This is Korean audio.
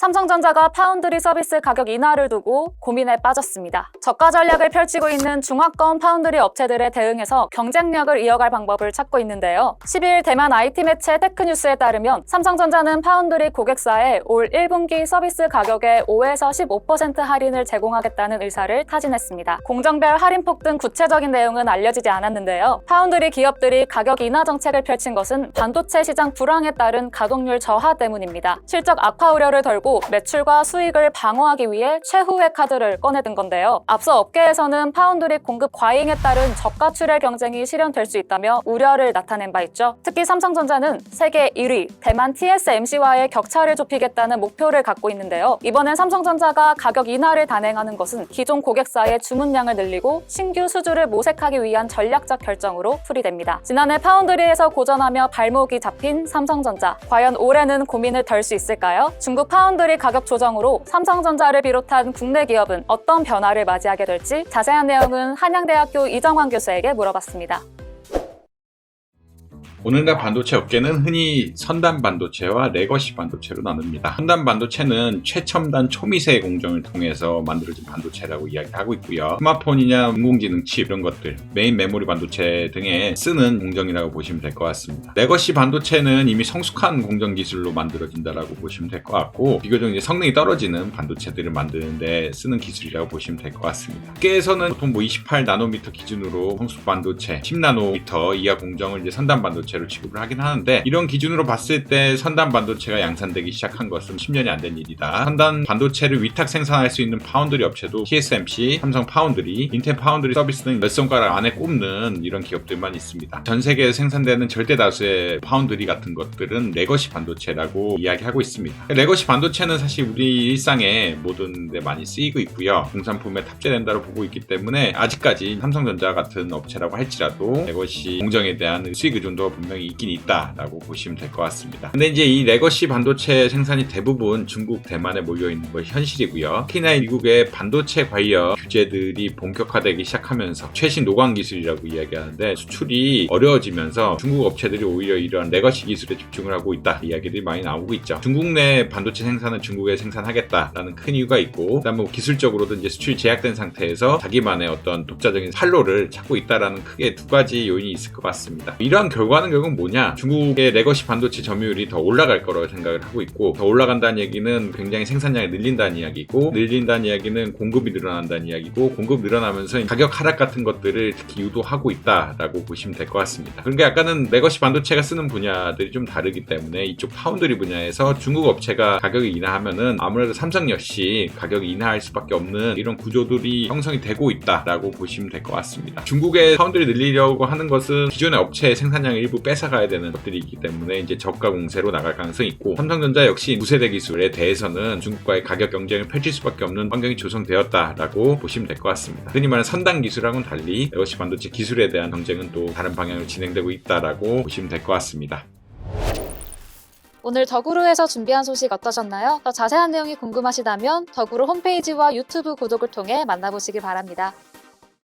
삼성전자가 파운드리 서비스 가격 인하를 두고 고민에 빠졌습니다. 저가 전략을 펼치고 있는 중화권 파운드리 업체들에 대응해서 경쟁력을 이어갈 방법을 찾고 있는데요. 10일 대만 IT 매체 테크뉴스에 따르면 삼성전자는 파운드리 고객사에 올 1분기 서비스 가격의 5에서 15% 할인을 제공하겠다는 의사를 타진했습니다. 공정별 할인폭 등 구체적인 내용은 알려지지 않았는데요. 파운드리 기업들이 가격 인하 정책을 펼친 것은 반도체 시장 불황에 따른 가동률 저하 때문입니다. 실적 악화 우려를 덜고 매출과 수익을 방어하기 위해 최후의 카드를 꺼내든 건데요. 앞서 업계에서는 파운드리 공급 과잉에 따른 저가 출혈 경쟁이 실현될 수 있다며 우려를 나타낸 바 있죠. 특히 삼성전자는 세계 1위 대만 TSMC와의 격차를 좁히겠다는 목표를 갖고 있는데요. 이번엔 삼성전자가 가격 인하를 단행하는 것은 기존 고객사의 주문량을 늘리고 신규 수주를 모색하기 위한 전략적 결정으로 풀이됩니다. 지난해 파운드리에서 고전하며 발목이 잡힌 삼성전자. 과연 올해는 고민을 덜 수 있을까요? 중국 파운드리 가격 조정으로 삼성전자를 비롯한 국내 기업은 어떤 변화를 맞이하게 될지 자세한 내용은 한양대학교 이정환 교수에게 물어봤습니다. 오늘날 반도체 업계는 흔히 선단 반도체와 레거시 반도체로 나눕니다. 선단 반도체는 최첨단 초미세 공정을 통해서 만들어진 반도체라고 이야기하고 있고요. 스마트폰이나 인공지능 칩 이런 것들, 메인 메모리 반도체 등에 쓰는 공정이라고 보시면 될 것 같습니다. 레거시 반도체는 이미 성숙한 공정 기술로 만들어진다라고 보시면 될 것 같고, 비교적 이제 성능이 떨어지는 반도체들을 만드는 데 쓰는 기술이라고 보시면 될 것 같습니다. 업계에서는 보통 28나노미터 기준으로 성숙 반도체, 10나노미터 이하 공정을 이제 선단 반도체 로 취급을 하긴 하는데, 이런 기준으로 봤을 때 선단 반도체가 양산되기 시작한 것은 10년이 안 된 일이다. 선단 반도체를 위탁 생산할 수 있는 파운드리 업체도 TSMC, 삼성 파운드리, 인텔 파운드리 서비스 등 몇 손가락 안에 꼽는 이런 기업들만 있습니다. 전 세계에 생산되는 절대 다수의 파운드리 같은 것들은 레거시 반도체라고 이야기하고 있습니다. 레거시 반도체는 사실 우리 일상에 모든 데 많이 쓰이고 있고요. 공산품에 탑재된다고 보고 있기 때문에 아직까지 삼성전자 같은 업체라고 할지라도 레거시 공정에 대한 수익 의존도가 분명히 있긴 있다라고 보시면 될 것 같습니다. 근데 이제 이 레거시 반도체 생산이 대부분 중국, 대만에 몰려있는 것이 현실이고요. 특히나 미국의 반도체 관련 규제들이 본격화되기 시작하면서 최신 노광 기술이라고 이야기하는데, 수출이 어려워지면서 중국 업체들이 오히려 이런 레거시 기술에 집중을 하고 있다, 이야기들이 많이 나오고 있죠. 중국 내 반도체 생산은 중국에 생산하겠다라는 큰 이유가 있고, 그다음에 기술적으로도 이제 수출이 제약된 상태에서 자기만의 어떤 독자적인 활로를 찾고 있다라는 크게 두 가지 요인이 있을 것 같습니다. 이러한 결과는 결국 뭐냐? 중국의 레거시 반도체 점유율이 더 올라갈 거라고 생각을 하고 있고, 더 올라간다는 얘기는 굉장히 생산량이 늘린다는 이야기고, 늘린다는 이야기는 공급이 늘어난다는 이야기고, 공급 늘어나면서 가격 하락 같은 것들을 특히 유도하고 있다라고 보시면 될 것 같습니다. 그러니까 약간은 레거시 반도체가 쓰는 분야들이 좀 다르기 때문에 이쪽 파운드리 분야에서 중국 업체가 가격을 인하하면은 아무래도 삼성 역시 가격이 인하할 수밖에 없는 이런 구조들이 형성이 되고 있다라고 보시면 될 것 같습니다. 중국의 파운드리 늘리려고 하는 것은 기존의 업체의 생산량을 일부 뺏어가야 되는 것들이 있기 때문에 이제 저가 공세로 나갈 가능성이 있고, 삼성전자 역시 9세대 기술에 대해서는 중국과의 가격 경쟁을 펼칠 수밖에 없는 환경이 조성되었다라고 보시면 될 것 같습니다. 흔히 말하는 선단 기술하고는 달리 레거시 반도체 기술에 대한 경쟁은 또 다른 방향으로 진행되고 있다라고 보시면 될 것 같습니다. 오늘 더구루에서 준비한 소식 어떠셨나요? 더 자세한 내용이 궁금하시다면 더구루 홈페이지와 유튜브 구독을 통해 만나보시기 바랍니다.